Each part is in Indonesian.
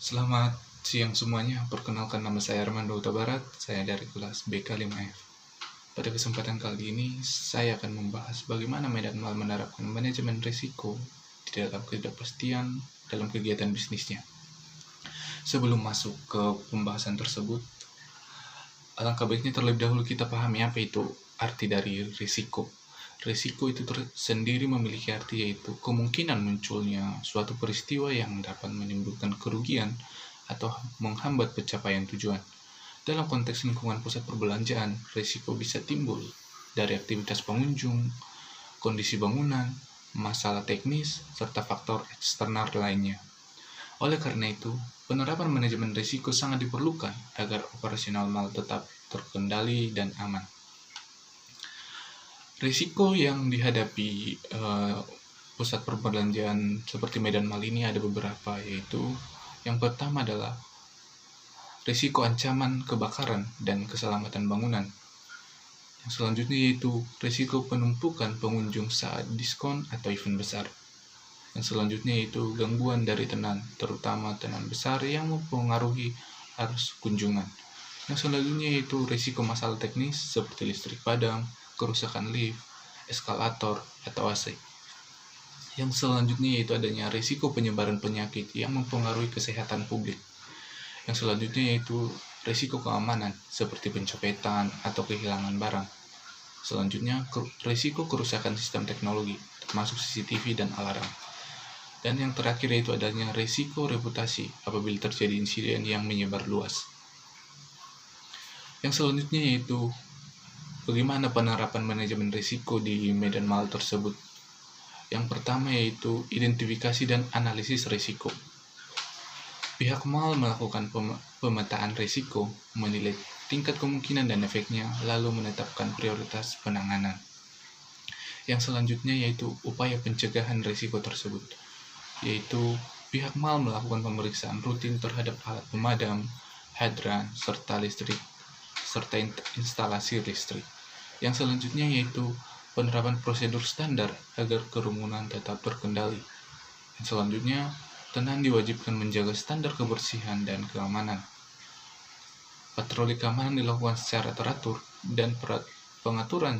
Selamat siang semuanya, perkenalkan nama saya Armando Huta Barat, saya dari kelas BK5F. Pada kesempatan kali ini, saya akan membahas bagaimana Medan Mal menerapkan manajemen risiko di dalam ketidakpastian dalam kegiatan bisnisnya. Sebelum masuk ke pembahasan tersebut, alangkah baiknya terlebih dahulu kita pahami apa itu arti dari risiko. Risiko itu sendiri memiliki arti yaitu kemungkinan munculnya suatu peristiwa yang dapat menimbulkan kerugian atau menghambat pencapaian tujuan. Dalam konteks lingkungan pusat perbelanjaan, risiko bisa timbul dari aktivitas pengunjung, kondisi bangunan, masalah teknis, serta faktor eksternal lainnya. Oleh karena itu, penerapan manajemen risiko sangat diperlukan agar operasional mal tetap terkendali dan aman. Risiko yang dihadapi pusat perbelanjaan seperti Medan Mal ini ada beberapa, yaitu yang pertama adalah risiko ancaman kebakaran dan keselamatan bangunan. Yang selanjutnya yaitu risiko penumpukan pengunjung saat diskon atau event besar. Yang selanjutnya yaitu gangguan dari tenan, terutama tenan besar yang mempengaruhi arus kunjungan. Yang selanjutnya yaitu risiko masalah teknis seperti listrik padam, kerusakan lift, eskalator, atau AC. Yang selanjutnya yaitu adanya risiko penyebaran penyakit yang mempengaruhi kesehatan publik. Yang selanjutnya yaitu risiko keamanan seperti pencopetan atau kehilangan barang. Selanjutnya risiko kerusakan sistem teknologi termasuk CCTV dan alarm. Dan yang terakhir yaitu adanya risiko reputasi apabila terjadi insiden yang menyebar luas. Yang selanjutnya yaitu bagaimana penerapan manajemen risiko di Medan Mal tersebut. Yang pertama yaitu identifikasi dan analisis risiko. Pihak mal melakukan pemetaan risiko, menilai tingkat kemungkinan dan efeknya, lalu menetapkan prioritas penanganan. Yang selanjutnya yaitu upaya pencegahan risiko tersebut, yaitu pihak mal melakukan pemeriksaan rutin terhadap alat pemadam, hidran, serta instalasi listrik. Yang selanjutnya yaitu penerapan prosedur standar agar kerumunan tetap terkendali. Yang selanjutnya, tenan diwajibkan menjaga standar kebersihan dan keamanan. Patroli keamanan dilakukan secara teratur dan pengaturan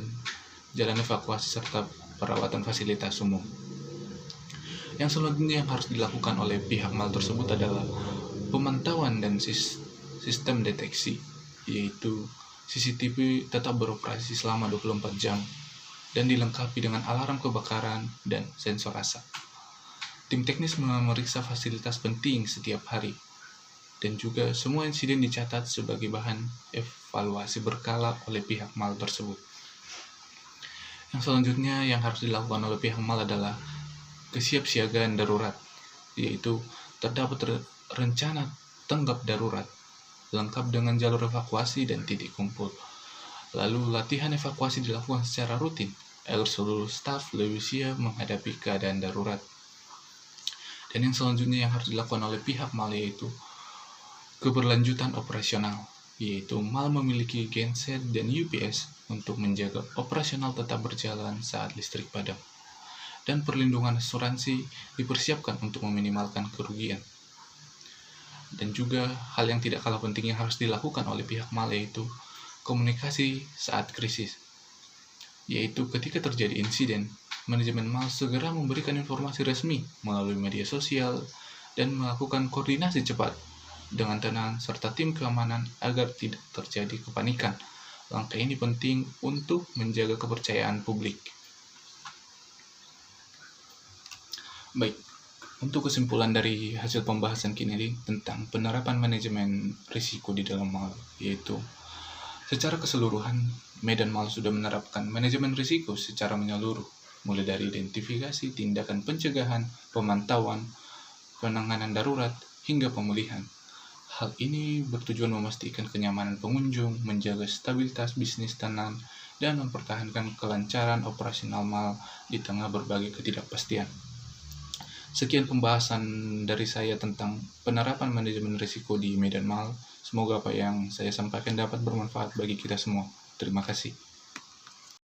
jalan evakuasi serta perawatan fasilitas umum. Yang selanjutnya yang harus dilakukan oleh pihak mal tersebut adalah pemantauan dan sistem deteksi, yaitu CCTV tetap beroperasi selama 24 jam dan dilengkapi dengan alarm kebakaran dan sensor asap. Tim teknis memeriksa fasilitas penting setiap hari dan juga semua insiden dicatat sebagai bahan evaluasi berkala oleh pihak mal tersebut. Yang selanjutnya yang harus dilakukan oleh pihak mal adalah kesiapsiagaan darurat, yaitu terdapat rencana tanggap darurat lengkap dengan jalur evakuasi dan titik kumpul. Lalu latihan evakuasi dilakukan secara rutin agar seluruh staf lebih siap menghadapi keadaan darurat. Dan yang selanjutnya yang harus dilakukan oleh pihak mal yaitu keberlanjutan operasional, yaitu mal memiliki genset dan UPS untuk menjaga operasional tetap berjalan saat listrik padam. Dan perlindungan asuransi dipersiapkan untuk meminimalkan kerugian. Dan juga hal yang tidak kalah penting yang harus dilakukan oleh pihak mal yaitu komunikasi saat krisis, yaitu ketika terjadi insiden, manajemen mal segera memberikan informasi resmi melalui media sosial dan melakukan koordinasi cepat dengan tenan serta tim keamanan agar tidak terjadi kepanikan. Langkah ini penting untuk menjaga kepercayaan publik. Baik, untuk kesimpulan dari hasil pembahasan kini ini tentang penerapan manajemen risiko di dalam mal, yaitu secara keseluruhan, Medan Mal sudah menerapkan manajemen risiko secara menyeluruh, mulai dari identifikasi, tindakan pencegahan, pemantauan, penanganan darurat, hingga pemulihan. Hal ini bertujuan memastikan kenyamanan pengunjung, menjaga stabilitas bisnis tenan, dan mempertahankan kelancaran operasional mal di tengah berbagai ketidakpastian. Sekian pembahasan dari saya tentang penerapan manajemen risiko di Medan Mal. Semoga apa yang saya sampaikan dapat bermanfaat bagi kita semua. Terima kasih.